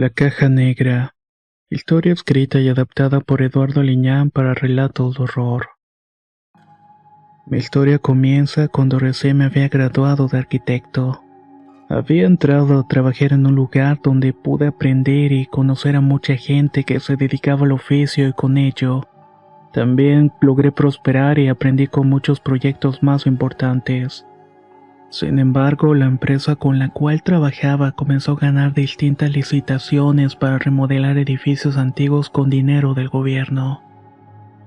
La caja negra. Historia escrita y adaptada por Eduardo Liñán para relatos de horror. Mi historia comienza cuando recién me había graduado de arquitecto. Había entrado a trabajar en un lugar donde pude aprender y conocer a mucha gente que se dedicaba al oficio y con ello también logré prosperar y aprendí con muchos proyectos más importantes. Sin embargo, la empresa con la cual trabajaba comenzó a ganar distintas licitaciones para remodelar edificios antiguos con dinero del gobierno.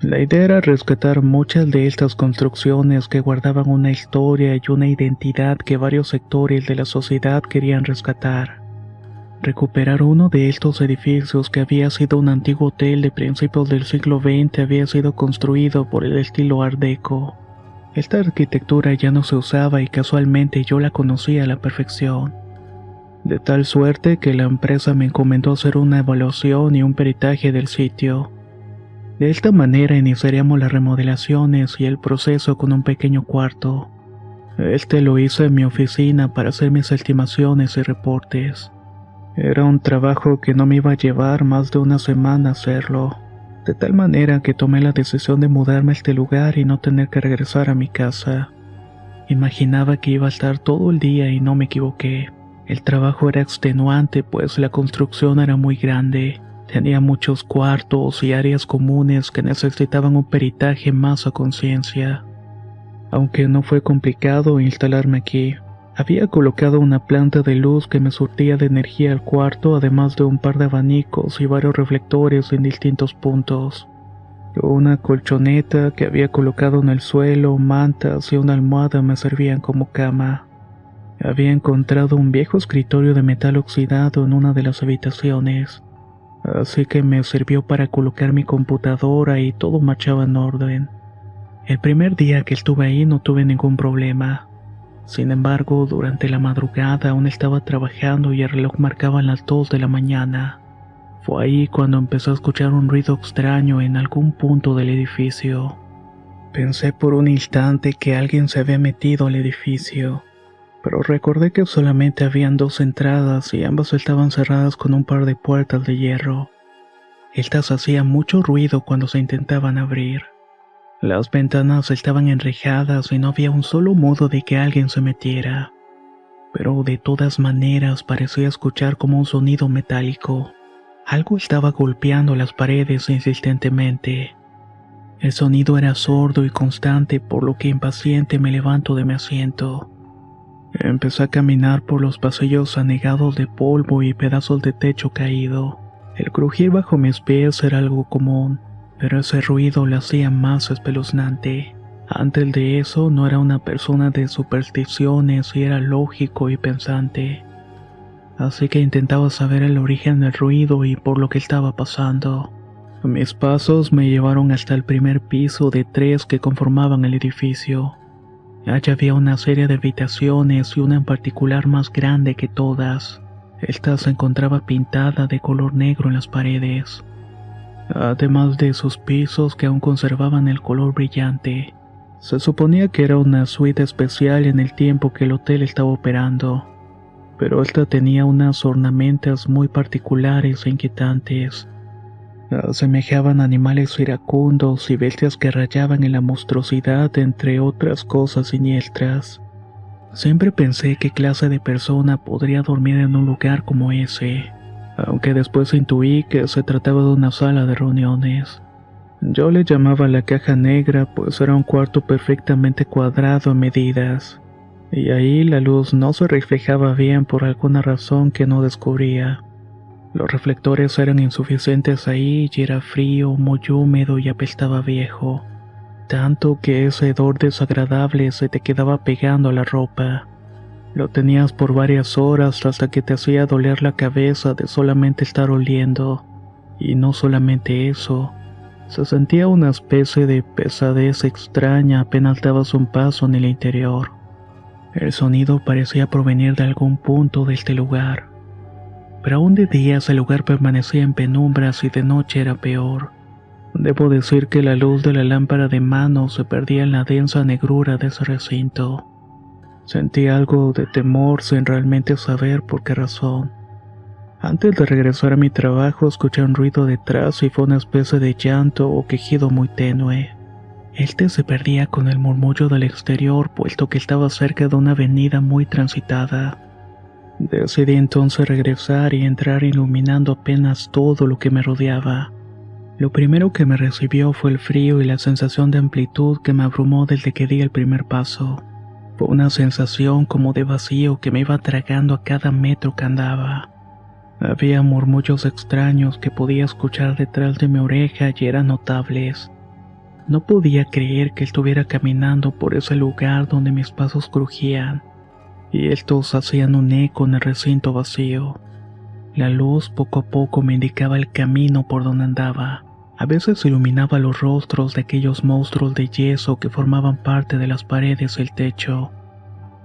La idea era rescatar muchas de estas construcciones que guardaban una historia y una identidad que varios sectores de la sociedad querían rescatar. Recuperar uno de estos edificios que había sido un antiguo hotel de principios del siglo XX había sido construido por el estilo Art Deco. Esta arquitectura ya no se usaba y casualmente yo la conocía a la perfección. De tal suerte que la empresa me encomendó hacer una evaluación y un peritaje del sitio. De esta manera iniciaríamos las remodelaciones y el proceso con un pequeño cuarto. Este lo hice en mi oficina para hacer mis estimaciones y reportes. Era un trabajo que no me iba a llevar más de una semana hacerlo. De tal manera que tomé la decisión de mudarme a este lugar y no tener que regresar a mi casa. Imaginaba que iba a estar todo el día y no me equivoqué. El trabajo era extenuante pues la construcción era muy grande. Tenía muchos cuartos y áreas comunes que necesitaban un peritaje más a conciencia. Aunque no fue complicado instalarme aquí. Había colocado una planta de luz que me surtía de energía al cuarto, además de un par de abanicos y varios reflectores en distintos puntos. Una colchoneta que había colocado en el suelo, mantas y una almohada me servían como cama. Había encontrado un viejo escritorio de metal oxidado en una de las habitaciones, así que me sirvió para colocar mi computadora y todo marchaba en orden. El primer día que estuve ahí no tuve ningún problema. Sin embargo, durante la madrugada aún estaba trabajando y el reloj marcaba las 2 de la mañana. Fue ahí cuando empecé a escuchar un ruido extraño en algún punto del edificio. Pensé por un instante que alguien se había metido al edificio, pero recordé que solamente habían 2 entradas y ambas estaban cerradas con un par de puertas de hierro. Estas hacían mucho ruido cuando se intentaban abrir. Las ventanas estaban enrejadas y no había un solo modo de que alguien se metiera. Pero de todas maneras parecía escuchar como un sonido metálico. Algo estaba golpeando las paredes insistentemente. El sonido era sordo y constante, por lo que impaciente me levanto de mi asiento. Empecé a caminar por los pasillos anegados de polvo y pedazos de techo caído. El crujir bajo mis pies era algo común, pero ese ruido lo hacía más espeluznante. Antes de eso no era una persona de supersticiones y era lógico y pensante. Así que intentaba saber el origen del ruido y por lo que estaba pasando. Mis pasos me llevaron hasta el primer piso de 3 que conformaban el edificio. Allá había una serie de habitaciones y una en particular más grande que todas. Esta se encontraba pintada de color negro en las paredes, además de sus pisos que aún conservaban el color brillante. Se suponía que era una suite especial en el tiempo que el hotel estaba operando, pero esta tenía unas ornamentas muy particulares e inquietantes. Asemejaban animales iracundos y bestias que rayaban en la monstruosidad, entre otras cosas siniestras. Siempre pensé qué clase de persona podría dormir en un lugar como ese, aunque después intuí que se trataba de una sala de reuniones. Yo le llamaba la caja negra pues era un cuarto perfectamente cuadrado a medidas, y ahí la luz no se reflejaba bien por alguna razón que no descubría. Los reflectores eran insuficientes ahí y era frío, muy húmedo y apestaba viejo, tanto que ese hedor desagradable se te quedaba pegando a la ropa. Lo tenías por varias horas hasta que te hacía doler la cabeza de solamente estar oliendo. Y no solamente eso, se sentía una especie de pesadez extraña apenas dabas un paso en el interior. El sonido parecía provenir de algún punto de este lugar. Pero aún de día el lugar permanecía en penumbras y de noche era peor. Debo decir que la luz de la lámpara de mano se perdía en la densa negrura de ese recinto. Sentí algo de temor sin realmente saber por qué razón. Antes de regresar a mi trabajo escuché un ruido detrás y fue una especie de llanto o quejido muy tenue. Este se perdía con el murmullo del exterior, puesto que estaba cerca de una avenida muy transitada. Decidí entonces regresar y entrar iluminando apenas todo lo que me rodeaba. Lo primero que me recibió fue el frío y la sensación de amplitud que me abrumó desde que di el primer paso. Fue una sensación como de vacío que me iba tragando a cada metro que andaba. Había murmullos extraños que podía escuchar detrás de mi oreja y eran notables. No podía creer que estuviera caminando por ese lugar donde mis pasos crujían, y estos hacían un eco en el recinto vacío. La luz poco a poco me indicaba el camino por donde andaba. A veces iluminaba los rostros de aquellos monstruos de yeso que formaban parte de las paredes y el techo.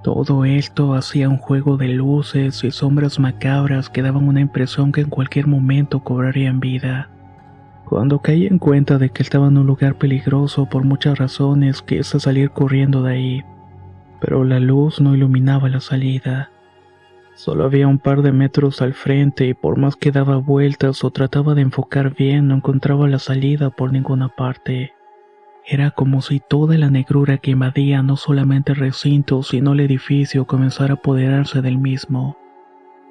Todo esto hacía un juego de luces y sombras macabras que daban una impresión que en cualquier momento cobrarían vida. Cuando caí en cuenta de que estaba en un lugar peligroso por muchas razones, quise salir corriendo de ahí, pero la luz no iluminaba la salida. Solo había un par de metros al frente y por más que daba vueltas o trataba de enfocar bien, no encontraba la salida por ninguna parte. Era como si toda la negrura que invadía no solamente el recinto, sino el edificio comenzara a apoderarse del mismo.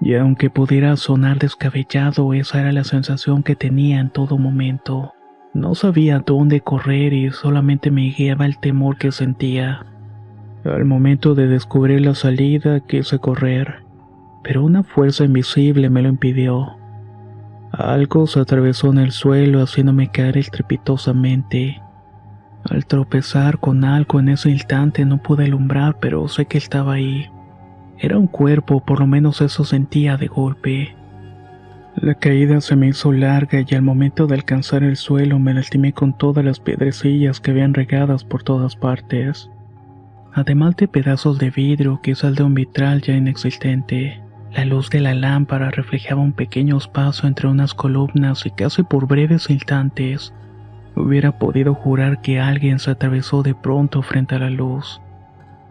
Y aunque pudiera sonar descabellado, esa era la sensación que tenía en todo momento. No sabía dónde correr y solamente me guiaba el temor que sentía. Al momento de descubrir la salida, quise correr, pero una fuerza invisible me lo impidió. Algo se atravesó en el suelo haciéndome caer estrepitosamente. Al tropezar con algo en ese instante no pude alumbrar, pero sé que estaba ahí. Era un cuerpo, por lo menos eso sentía de golpe. La caída se me hizo larga y al momento de alcanzar el suelo me lastimé con todas las piedrecillas que habían regadas por todas partes. Además de pedazos de vidrio, quizás de un vitral ya inexistente. La luz de la lámpara reflejaba un pequeño espacio entre unas columnas y casi por breves instantes hubiera podido jurar que alguien se atravesó de pronto frente a la luz.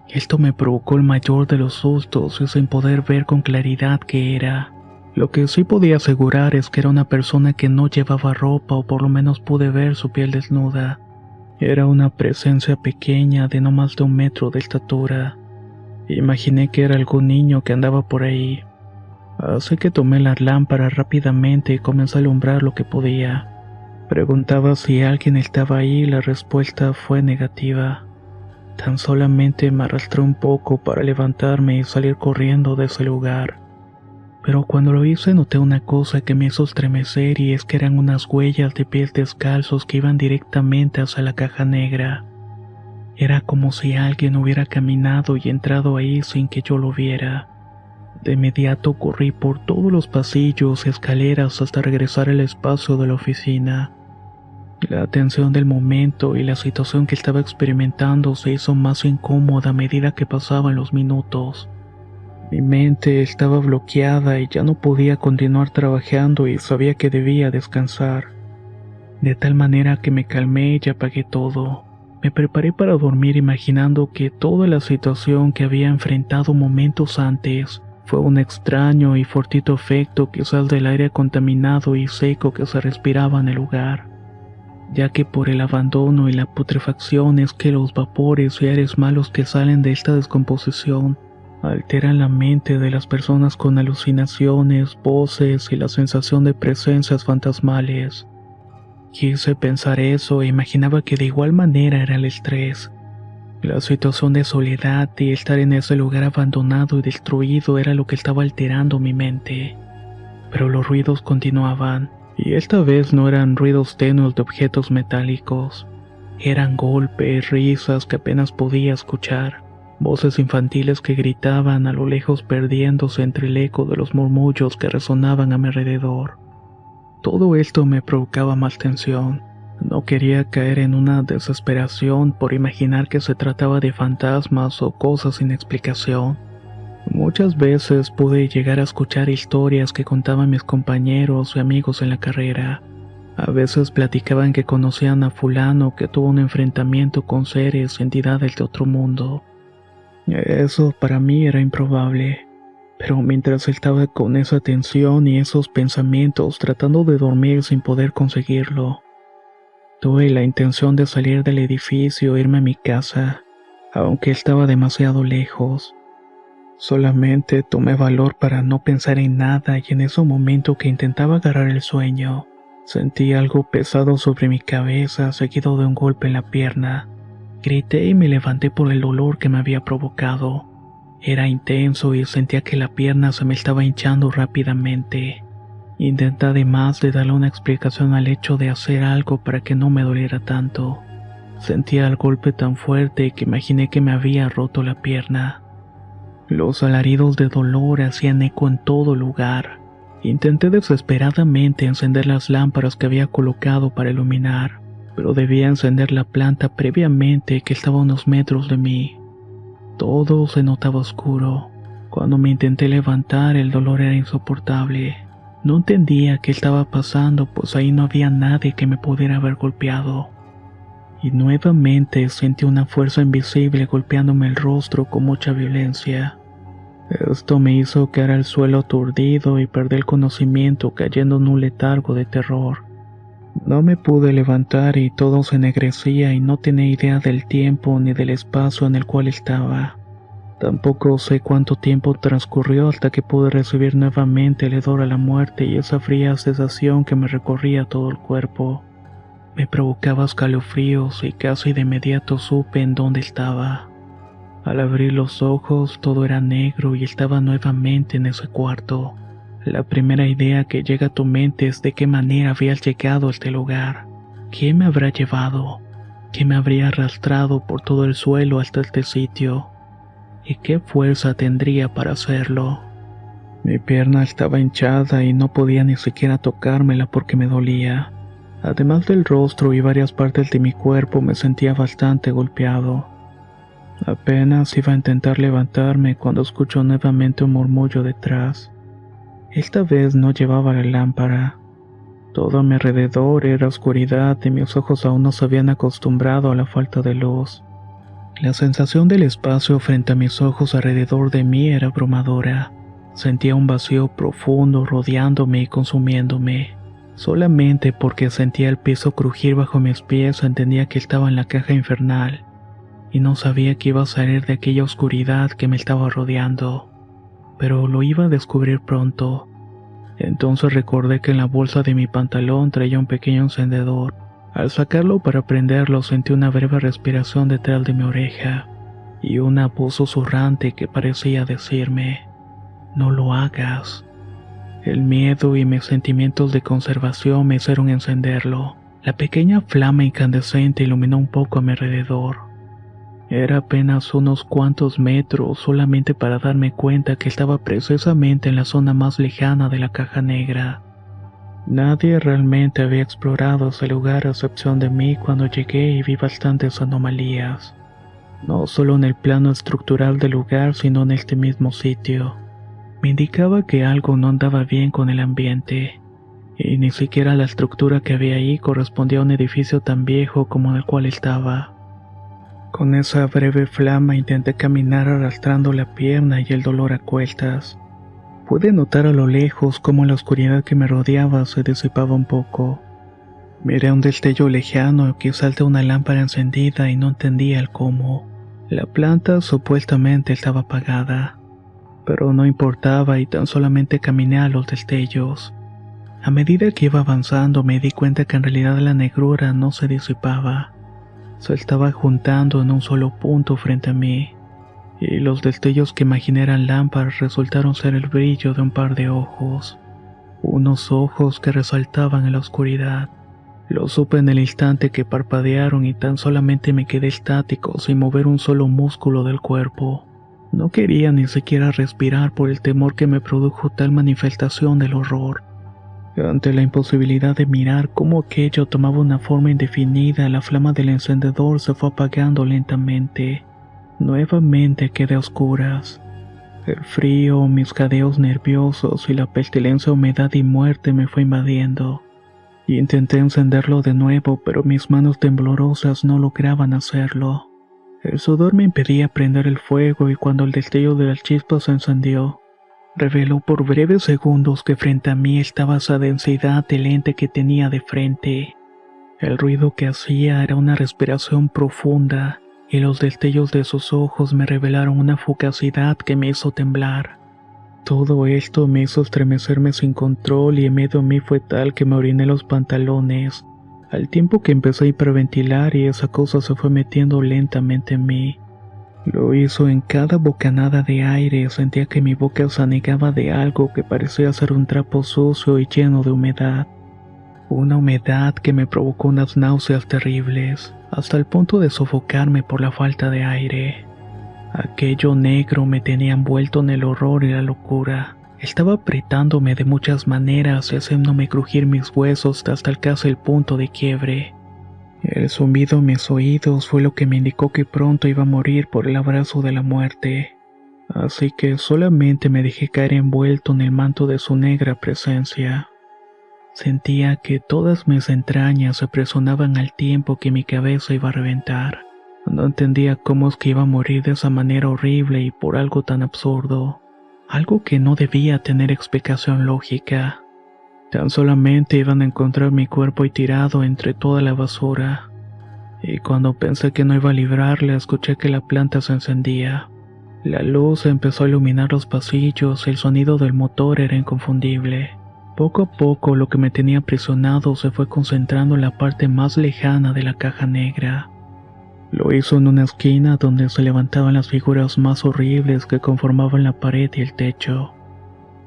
Esto me provocó el mayor de los sustos y sin poder ver con claridad qué era. Lo que sí podía asegurar es que era una persona que no llevaba ropa o por lo menos pude ver su piel desnuda. Era una presencia pequeña de no más de 1 metro de estatura. Imaginé que era algún niño que andaba por ahí. Así que tomé la lámpara rápidamente y comencé a alumbrar lo que podía. Preguntaba si alguien estaba ahí y la respuesta fue negativa. Tan solamente me arrastré un poco para levantarme y salir corriendo de ese lugar. Pero cuando lo hice noté una cosa que me hizo estremecer y es que eran unas huellas de pies descalzos que iban directamente hacia la caja negra. Era como si alguien hubiera caminado y entrado ahí sin que yo lo viera. De inmediato corrí por todos los pasillos y escaleras hasta regresar al espacio de la oficina. La tensión del momento y la situación que estaba experimentando se hizo más incómoda a medida que pasaban los minutos. Mi mente estaba bloqueada y ya no podía continuar trabajando y sabía que debía descansar. De tal manera que me calmé y apagué todo. Me preparé para dormir imaginando que toda la situación que había enfrentado momentos antes fue un extraño y fortuito efecto quizás del aire contaminado y seco que se respiraba en el lugar, ya que por el abandono y la putrefacción es que los vapores y aires malos que salen de esta descomposición alteran la mente de las personas con alucinaciones, voces y la sensación de presencias fantasmales. Quise pensar eso e imaginaba que de igual manera era el estrés. La situación de soledad y estar en ese lugar abandonado y destruido era lo que estaba alterando mi mente. Pero los ruidos continuaban. Y esta vez no eran ruidos tenues de objetos metálicos. Eran golpes, risas que apenas podía escuchar, voces infantiles que gritaban a lo lejos perdiéndose entre el eco de los murmullos que resonaban a mi alrededor. Todo esto me provocaba más tensión. No quería caer en una desesperación por imaginar que se trataba de fantasmas o cosas sin explicación. Muchas veces pude llegar a escuchar historias que contaban mis compañeros y amigos en la carrera. A veces platicaban que conocían a fulano que tuvo un enfrentamiento con seres y entidades de otro mundo. Eso para mí era improbable, Pero mientras estaba con esa tensión y esos pensamientos tratando de dormir sin poder conseguirlo, tuve la intención de salir del edificio e irme a mi casa, aunque estaba demasiado lejos. Solamente tomé valor para no pensar en nada y en ese momento que intentaba agarrar el sueño, sentí algo pesado sobre mi cabeza seguido de un golpe en la pierna. Grité y me levanté por el dolor que me había provocado. Era intenso y sentía que la pierna se me estaba hinchando rápidamente. Intenté además de darle una explicación al hecho de hacer algo para que no me doliera tanto. Sentía el golpe tan fuerte que imaginé que me había roto la pierna. Los alaridos de dolor hacían eco en todo lugar. Intenté desesperadamente encender las lámparas que había colocado para iluminar, pero debía encender la planta previamente que estaba a unos metros de mí. Todo se notaba oscuro. Cuando me intenté levantar, el dolor era insoportable. No entendía qué estaba pasando, pues ahí no había nadie que me pudiera haber golpeado. Y nuevamente sentí una fuerza invisible golpeándome el rostro con mucha violencia. Esto me hizo caer al suelo aturdido y perder el conocimiento, cayendo en un letargo de terror. No me pude levantar y todo se ennegrecía y no tenía idea del tiempo ni del espacio en el cual estaba. Tampoco sé cuánto tiempo transcurrió hasta que pude recibir nuevamente el hedor a la muerte y esa fría sensación que me recorría todo el cuerpo. Me provocaba escalofríos y casi de inmediato supe en dónde estaba. Al abrir los ojos todo era negro y estaba nuevamente en ese cuarto. La primera idea que llega a tu mente es de qué manera había llegado a este lugar. ¿Quién me habrá llevado? ¿Quién me habría arrastrado por todo el suelo hasta este sitio? ¿Y qué fuerza tendría para hacerlo? Mi pierna estaba hinchada y no podía ni siquiera tocármela porque me dolía. Además del rostro y varias partes de mi cuerpo me sentía bastante golpeado. Apenas iba a intentar levantarme cuando escucho nuevamente un murmullo detrás. Esta vez no llevaba la lámpara. Todo a mi alrededor era oscuridad y mis ojos aún no se habían acostumbrado a la falta de luz. La sensación del espacio frente a mis ojos alrededor de mí era abrumadora. Sentía un vacío profundo rodeándome y consumiéndome. Solamente porque sentía el piso crujir bajo mis pies entendía que estaba en la caja infernal. Y no sabía que iba a salir de aquella oscuridad que me estaba rodeando. Pero lo iba a descubrir pronto. Entonces recordé que en la bolsa de mi pantalón traía un pequeño encendedor. Al sacarlo para prenderlo sentí una breve respiración detrás de mi oreja y una voz susurrante que parecía decirme: «No lo hagas». El miedo y mis sentimientos de conservación me hicieron encenderlo. La pequeña flama incandescente iluminó un poco a mi alrededor. Era apenas unos cuantos metros solamente para darme cuenta que estaba precisamente en la zona más lejana de la caja negra. Nadie realmente había explorado ese lugar a excepción de mí cuando llegué y vi bastantes anomalías. No solo en el plano estructural del lugar, sino en este mismo sitio. Me indicaba que algo no andaba bien con el ambiente, y ni siquiera la estructura que había ahí correspondía a un edificio tan viejo como en el cual estaba. Con esa breve flama intenté caminar arrastrando la pierna y el dolor a cuestas. Pude notar a lo lejos cómo la oscuridad que me rodeaba se disipaba un poco. Miré un destello lejano que salta una lámpara encendida y no entendía el cómo. La planta supuestamente estaba apagada, pero no importaba y tan solamente caminé a los destellos. A medida que iba avanzando me di cuenta que en realidad la negrura no se disipaba. Se estaba juntando en un solo punto frente a mí, y los destellos que imaginé eran lámparas resultaron ser el brillo de un par de ojos. Unos ojos que resaltaban en la oscuridad. Lo supe en el instante que parpadearon y tan solamente me quedé estático sin mover un solo músculo del cuerpo. No quería ni siquiera respirar por el temor que me produjo tal manifestación del horror. Ante la imposibilidad de mirar cómo aquello tomaba una forma indefinida, la flama del encendedor se fue apagando lentamente. Nuevamente quedé a oscuras. El frío, mis jadeos nerviosos y la pestilencia, humedad y muerte me fue invadiendo. Intenté encenderlo de nuevo, pero mis manos temblorosas no lograban hacerlo. El sudor me impedía prender el fuego y cuando el destello de las chispas se encendió, reveló por breves segundos que frente a mí estaba esa densidad del ente que tenía de frente. El ruido que hacía era una respiración profunda, y los destellos de sus ojos me revelaron una fugacidad que me hizo temblar. Todo esto me hizo estremecerme sin control y en medio de mí fue tal que me oriné los pantalones, al tiempo que empecé a hiperventilar y esa cosa se fue metiendo lentamente en mí. Lo hizo en cada bocanada de aire, sentía que mi boca se anegaba de algo que parecía ser un trapo sucio y lleno de humedad. Una humedad que me provocó unas náuseas terribles, hasta el punto de sofocarme por la falta de aire. Aquello negro me tenía envuelto en el horror y la locura. Estaba apretándome de muchas maneras y haciéndome crujir mis huesos hasta casi el punto de quiebre. El zumbido en mis oídos fue lo que me indicó que pronto iba a morir por el abrazo de la muerte. Así que solamente me dejé caer envuelto en el manto de su negra presencia. Sentía que todas mis entrañas se presionaban al tiempo que mi cabeza iba a reventar. No entendía cómo es que iba a morir de esa manera horrible y por algo tan absurdo. Algo que no debía tener explicación lógica. Tan solamente iban a encontrar mi cuerpo ahí tirado entre toda la basura. Y cuando pensé que no iba a librarla, escuché que la planta se encendía. La luz empezó a iluminar los pasillos y el sonido del motor era inconfundible. Poco a poco lo que me tenía aprisionado se fue concentrando en la parte más lejana de la caja negra. Lo hizo en una esquina donde se levantaban las figuras más horribles que conformaban la pared y el techo.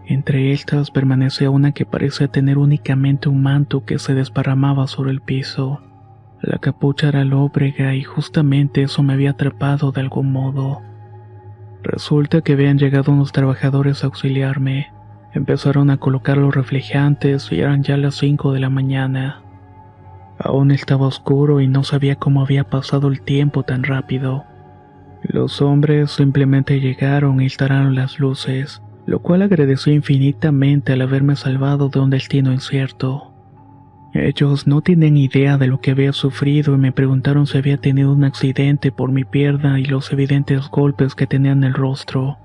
Entre estas permanecía una que parecía tener únicamente un manto que se desparramaba sobre el piso. La capucha era lóbrega y justamente eso me había atrapado de algún modo. Resulta que habían llegado unos trabajadores a auxiliarme. Empezaron a colocar los reflejantes y eran ya las 5 de la mañana. Aún estaba oscuro y no sabía cómo había pasado el tiempo tan rápido. Los hombres simplemente llegaron e instalaron las luces, lo cual agradecí infinitamente al haberme salvado de un destino incierto. Ellos no tenían idea de lo que había sufrido y me preguntaron si había tenido un accidente por mi pierna y los evidentes golpes que tenía en el rostro.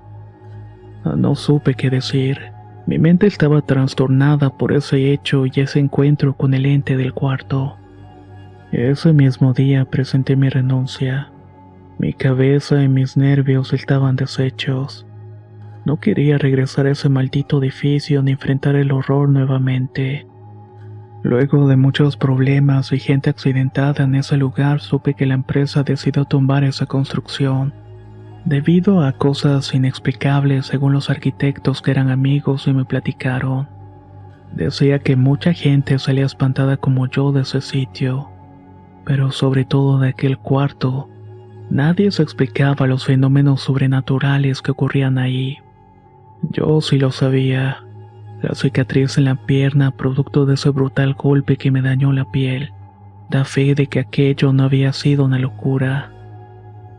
No supe qué decir. Mi mente estaba trastornada por ese hecho y ese encuentro con el ente del cuarto. Ese mismo día presenté mi renuncia. Mi cabeza y mis nervios estaban deshechos. No quería regresar a ese maldito edificio ni enfrentar el horror nuevamente. Luego de muchos problemas y gente accidentada en ese lugar, supe que la empresa decidió tumbar esa construcción. Debido a cosas inexplicables según los arquitectos que eran amigos y me platicaron. Decía que mucha gente salía espantada como yo de ese sitio, pero sobre todo de aquel cuarto. Nadie se explicaba los fenómenos sobrenaturales que ocurrían ahí. Yo sí lo sabía. La cicatriz en la pierna, producto de ese brutal golpe que me dañó la piel, da fe de que aquello no había sido una locura.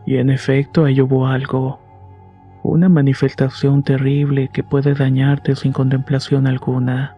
Y en efecto ahí hubo algo. Una manifestación terrible que puede dañarte sin contemplación alguna.